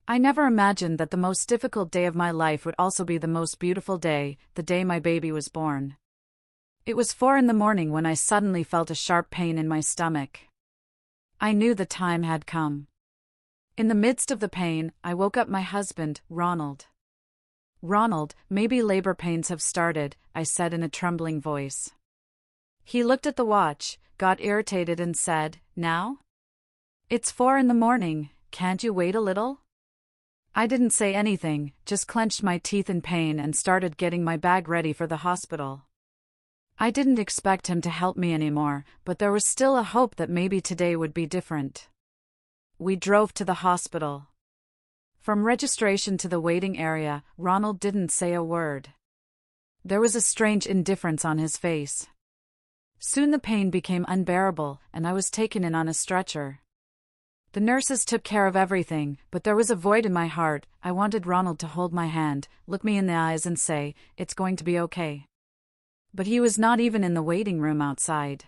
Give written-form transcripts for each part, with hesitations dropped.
I never imagined that the most difficult day of my life would also be the most beautiful day, the day my baby was born. It was 4 in the morning when I suddenly felt a sharp pain in my stomach. I knew the time had come. In the midst of the pain, I woke up my husband, Ronald. "Ronald, maybe labor pains have started," I said in a trembling voice. He looked at the watch, got irritated and said, "Now? It's 4 in the morning, can't you wait a little?" I didn't say anything, just clenched my teeth in pain and started getting my bag ready for the hospital. I didn't expect him to help me anymore, but there was still a hope that maybe today would be different. We drove to the hospital. From registration to the waiting area, Ronald didn't say a word. There was a strange indifference on his face. Soon the pain became unbearable, and I was taken in on a stretcher. The nurses took care of everything, but there was a void in my heart. I wanted Ronald to hold my hand, look me in the eyes and say, "It's going to be okay." But he was not even in the waiting room outside.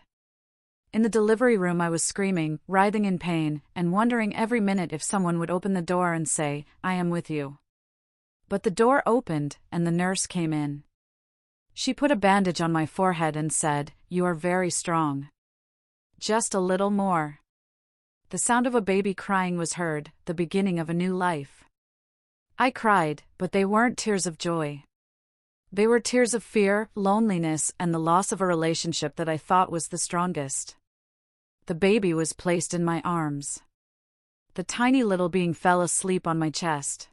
In the delivery room I was screaming, writhing in pain, and wondering every minute if someone would open the door and say, "I am with you." But the door opened, and the nurse came in. She put a bandage on my forehead and said, "You are very strong. Just a little more." The sound of a baby crying was heard, the beginning of a new life. I cried, but they weren't tears of joy. They were tears of fear, loneliness, and the loss of a relationship that I thought was the strongest. The baby was placed in my arms. The tiny little being fell asleep on my chest.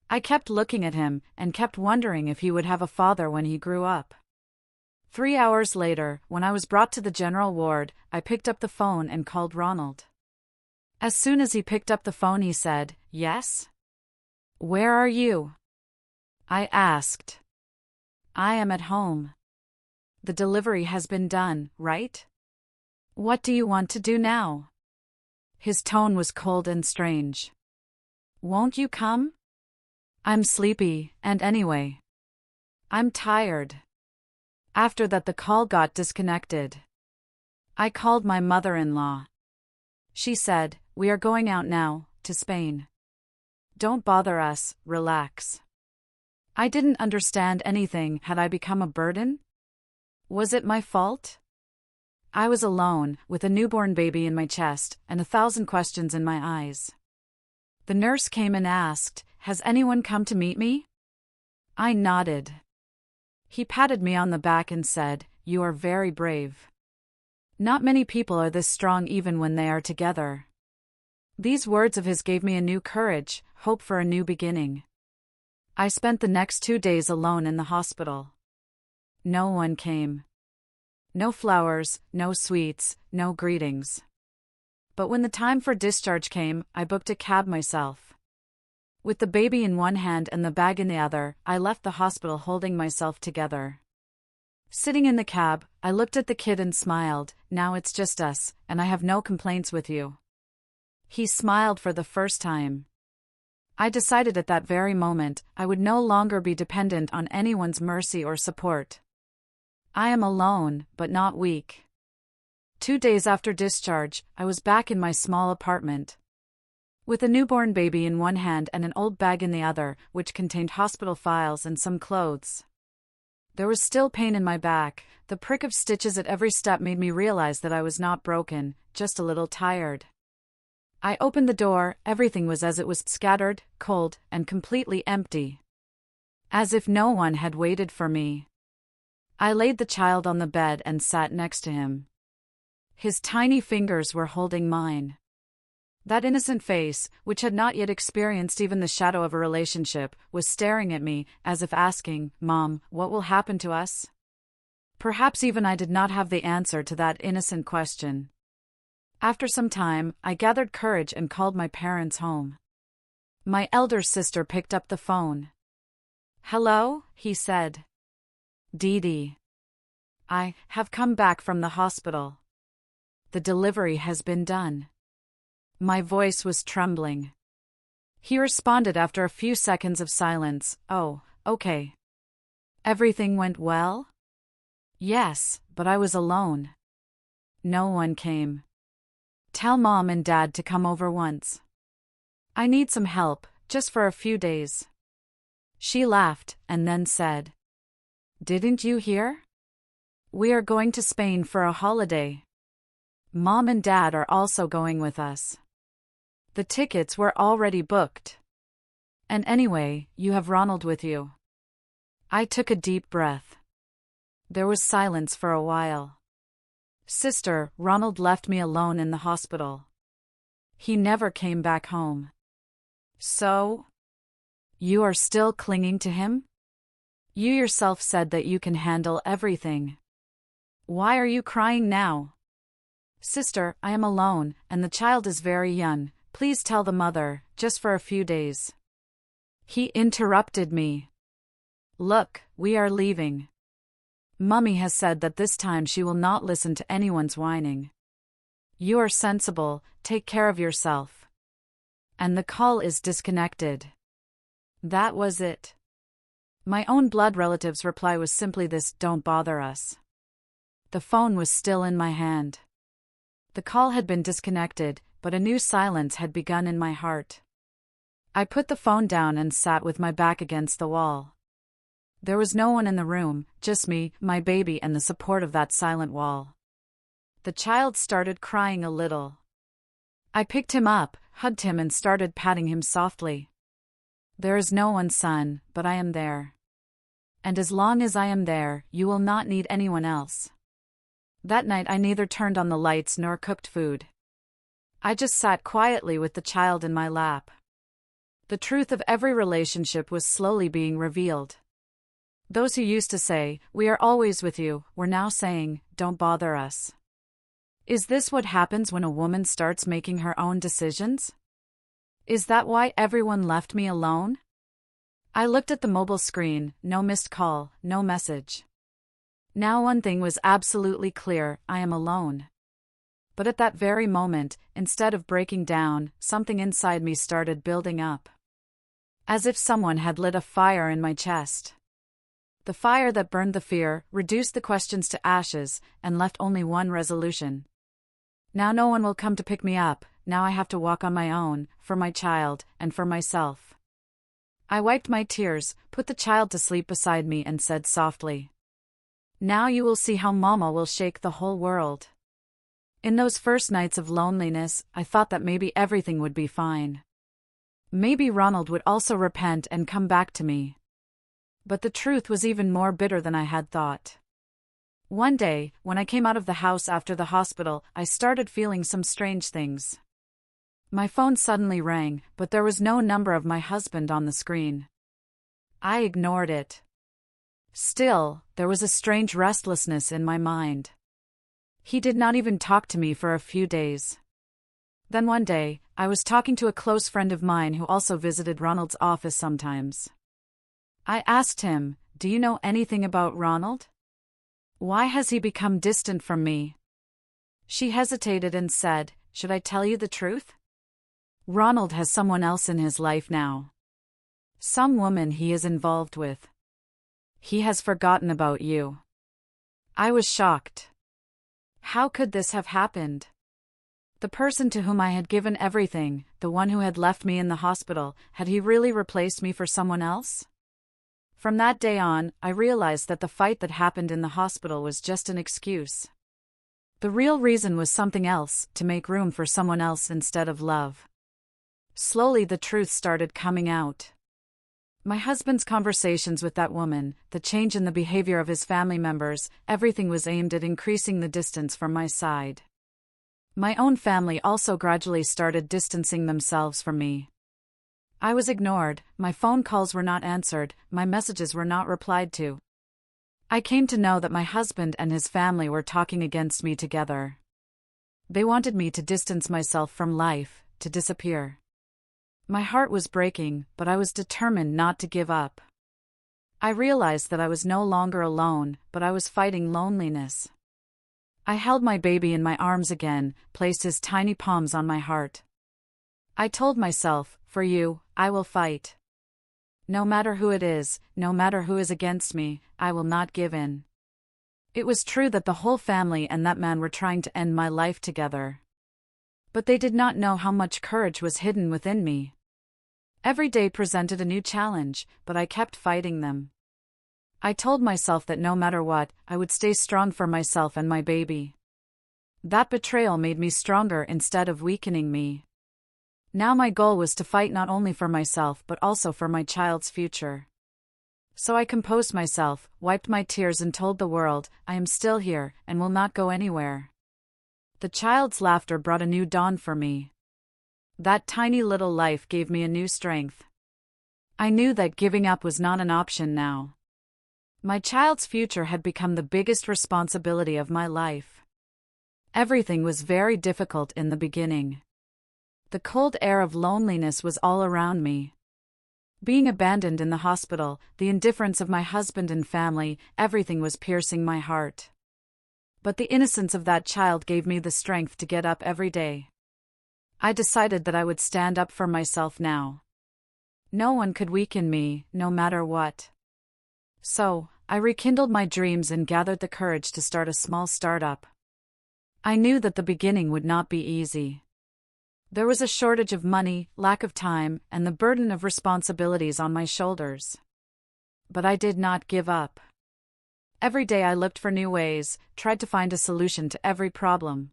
I kept looking at him, and kept wondering if he would have a father when he grew up. 3 hours later, when I was brought to the general ward, I picked up the phone and called Ronald. As soon as he picked up the phone he said, "Yes? Where are you?" I asked. "I am at home. The delivery has been done, right? What do you want to do now?" His tone was cold and strange. "Won't you come?" "I'm sleepy, and anyway, I'm tired." After that the call got disconnected. I called my mother-in-law. She said, "We are going out now, to Spain. Don't bother us, relax." I didn't understand anything. Had I become a burden? Was it my fault? I was alone, with a newborn baby in my chest, and 1,000 questions in my eyes. The nurse came and asked, "Has anyone come to meet me?" I nodded. He patted me on the back and said, "You are very brave. Not many people are this strong even when they are together." These words of his gave me a new courage, hope for a new beginning. I spent the next 2 days alone in the hospital. No one came. No flowers, no sweets, no greetings. But when the time for discharge came, I booked a cab myself. With the baby in one hand and the bag in the other, I left the hospital holding myself together. Sitting in the cab, I looked at the kid and smiled, "Now it's just us, and I have no complaints with you." He smiled for the first time. I decided at that very moment, I would no longer be dependent on anyone's mercy or support. I am alone, but not weak. 2 days after discharge, I was back in my small apartment. With a newborn baby in one hand and an old bag in the other, which contained hospital files and some clothes. There was still pain in my back. The prick of stitches at every step made me realize that I was not broken, just a little tired. I opened the door, everything was as it was, scattered, cold, and completely empty. As if no one had waited for me. I laid the child on the bed and sat next to him. His tiny fingers were holding mine. That innocent face, which had not yet experienced even the shadow of a relationship, was staring at me, as if asking, "Mom, what will happen to us?" Perhaps even I did not have the answer to that innocent question. After some time, I gathered courage and called my parents home. My elder sister picked up the phone. "Hello," he said. "Dee Dee. I have come back from the hospital. The delivery has been done." My voice was trembling. He responded after a few seconds of silence, "Oh, okay. Everything went well?" "Yes, but I was alone. No one came. Tell Mom and Dad to come over once. I need some help, Just for a few days. She laughed and then said, "Didn't you hear? We are going to Spain for a holiday. Mom and Dad are also going with us. The tickets were already booked. And anyway, you have Ronald with you." I took a deep breath. There was silence for a while. "Sister, Ronald left me alone in the hospital. He never came back home." "So? You are still clinging to him? You yourself said that you can handle everything. Why are you crying now?" "Sister, I am alone, and the child is very young. Please tell the mother, just for a few days." He interrupted me. "Look, we are leaving. Mummy has said that this time she will not listen to anyone's whining. You are sensible, take care of yourself." And the call is disconnected. That was it. My own blood relative's reply was simply this: "Don't bother us." The phone was still in my hand. The call had been disconnected, but a new silence had begun in my heart. I put the phone down and sat with my back against the wall. There was no one in the room, just me, my baby, and the support of that silent wall. The child started crying a little. I picked him up, hugged him, and started patting him softly. "There is no one, son, but I am there. And as long as I am there, you will not need anyone else." That night I neither turned on the lights nor cooked food. I just sat quietly with the child in my lap. The truth of every relationship was slowly being revealed. Those who used to say, "We are always with you," were now saying, "Don't bother us." Is this what happens when a woman starts making her own decisions? Is that why everyone left me alone? I looked at the mobile screen, no missed call, no message. Now one thing was absolutely clear: I am alone. But at that very moment, instead of breaking down, something inside me started building up. As if someone had lit a fire in my chest. The fire that burned the fear, reduced the questions to ashes, and left only one resolution. Now no one will come to pick me up, now I have to walk on my own, for my child, and for myself. I wiped my tears, put the child to sleep beside me, and said softly, "Now you will see how Mama will shake the whole world." In those first nights of loneliness, I thought that maybe everything would be fine. Maybe Ronald would also repent and come back to me. But the truth was even more bitter than I had thought. One day, when I came out of the house after the hospital, I started feeling some strange things. My phone suddenly rang, but there was no number of my husband on the screen. I ignored it. Still, there was a strange restlessness in my mind. He did not even talk to me for a few days. Then one day, I was talking to a close friend of mine who also visited Ronald's office sometimes. I asked him, "Do you know anything about Ronald? Why has he become distant from me?" She hesitated and said, "Should I tell you the truth? Ronald has someone else in his life now. Some woman he is involved with. He has forgotten about you." I was shocked. How could this have happened? The person to whom I had given everything, the one who had left me in the hospital, had he really replaced me for someone else? From that day on, I realized that the fight that happened in the hospital was just an excuse. The real reason was something else: to make room for someone else instead of love. Slowly the truth started coming out. My husband's conversations with that woman, the change in the behavior of his family members, everything was aimed at increasing the distance from my side. My own family also gradually started distancing themselves from me. I was ignored, my phone calls were not answered, my messages were not replied to. I came to know that my husband and his family were talking against me together. They wanted me to distance myself from life, to disappear. My heart was breaking, but I was determined not to give up. I realized that I was no longer alone, but I was fighting loneliness. I held my baby in my arms again, placed his tiny palms on my heart. I told myself, "For you, I will fight. No matter who it is, no matter who is against me, I will not give in." It was true that the whole family and that man were trying to end my life together. But they did not know how much courage was hidden within me. Every day presented a new challenge, but I kept fighting them. I told myself that no matter what, I would stay strong for myself and my baby. That betrayal made me stronger instead of weakening me. Now my goal was to fight not only for myself but also for my child's future. So I composed myself, wiped my tears and told the world, I am still here, and will not go anywhere. The child's laughter brought a new dawn for me. That tiny little life gave me a new strength. I knew that giving up was not an option now. My child's future had become the biggest responsibility of my life. Everything was very difficult in the beginning. The cold air of loneliness was all around me. Being abandoned in the hospital, the indifference of my husband and family, everything was piercing my heart. But the innocence of that child gave me the strength to get up every day. I decided that I would stand up for myself now. No one could weaken me, no matter what. So, I rekindled my dreams and gathered the courage to start a small startup. I knew that the beginning would not be easy. There was a shortage of money, lack of time, and the burden of responsibilities on my shoulders. But I did not give up. Every day I looked for new ways, tried to find a solution to every problem.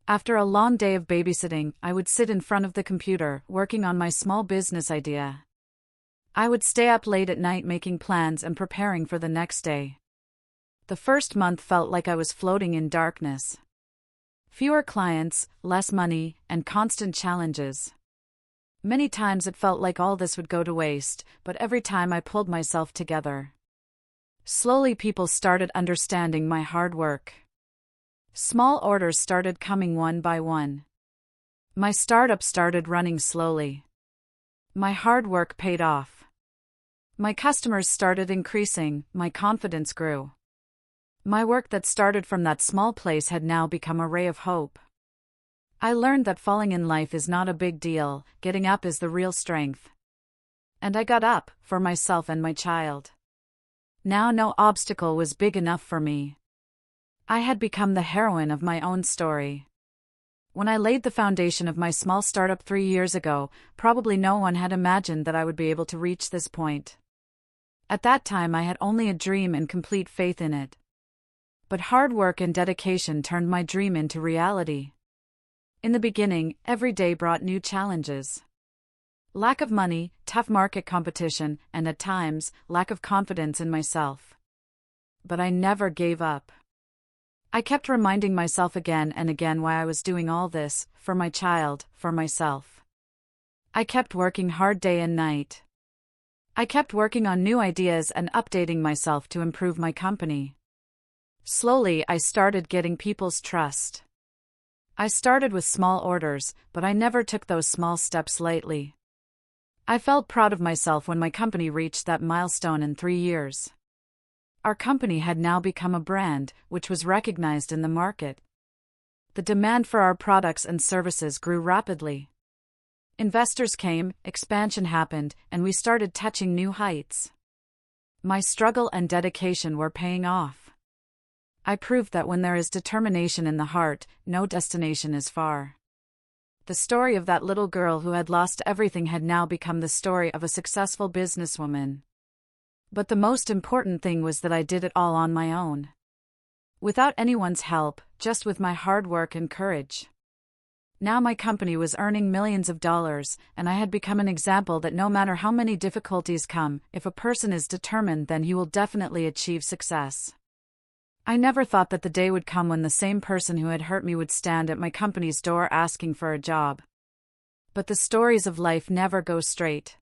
After a long day of babysitting, I would sit in front of the computer, working on my small business idea. I would stay up late at night making plans and preparing for the next day. The first month felt like I was floating in darkness. Fewer clients, less money, and constant challenges. Many times it felt like all this would go to waste, but every time I pulled myself together. Slowly people started understanding my hard work. Small orders started coming one by one. My startup started running slowly. My hard work paid off. My customers started increasing, my confidence grew. My work that started from that small place had now become a ray of hope. I learned that falling in life is not a big deal, getting up is the real strength. And I got up, for myself and my child. Now no obstacle was big enough for me. I had become the heroine of my own story. When I laid the foundation of my small startup 3 years ago, probably no one had imagined that I would be able to reach this point. At that time I had only a dream and complete faith in it. But hard work and dedication turned my dream into reality. In the beginning, every day brought new challenges. Lack of money, tough market competition, and at times, lack of confidence in myself. But I never gave up. I kept reminding myself again and again why I was doing all this, for my child, for myself. I kept working hard day and night. I kept working on new ideas and updating myself to improve my company. Slowly, I started getting people's trust. I started with small orders, but I never took those small steps lightly. I felt proud of myself when my company reached that milestone in 3 years. Our company had now become a brand, which was recognized in the market. The demand for our products and services grew rapidly. Investors came, expansion happened, and we started touching new heights. My struggle and dedication were paying off. I proved that when there is determination in the heart, no destination is far. The story of that little girl who had lost everything had now become the story of a successful businesswoman. But the most important thing was that I did it all on my own. Without anyone's help, just with my hard work and courage. Now my company was earning millions of dollars, and I had become an example that no matter how many difficulties come, if a person is determined, then he will definitely achieve success. I never thought that the day would come when the same person who had hurt me would stand at my company's door asking for a job. But the stories of life never go straight.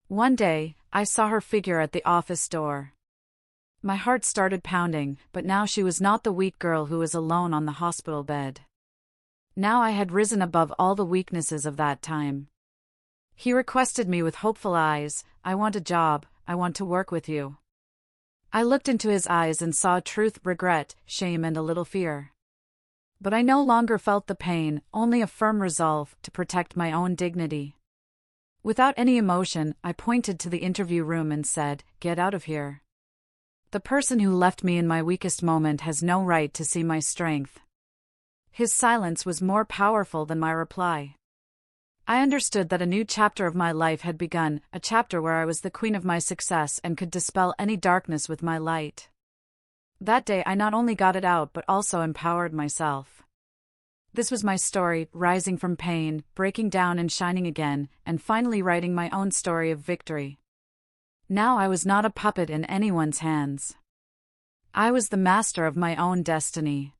One day, I saw her figure at the office door. My heart started pounding, but now she was not the weak girl who was alone on the hospital bed. Now I had risen above all the weaknesses of that time. He requested me with hopeful eyes, "I want a job, I want to work with you." I looked into his eyes and saw truth, regret, shame, and a little fear. But I no longer felt the pain, only a firm resolve to protect my own dignity. Without any emotion, I pointed to the interview room and said, "Get out of here." The person who left me in my weakest moment has no right to see my strength. His silence was more powerful than my reply. I understood that a new chapter of my life had begun, a chapter where I was the queen of my success and could dispel any darkness with my light. That day I not only got it out but also empowered myself. This was my story, rising from pain, breaking down and shining again, and finally writing my own story of victory. Now I was not a puppet in anyone's hands. I was the master of my own destiny.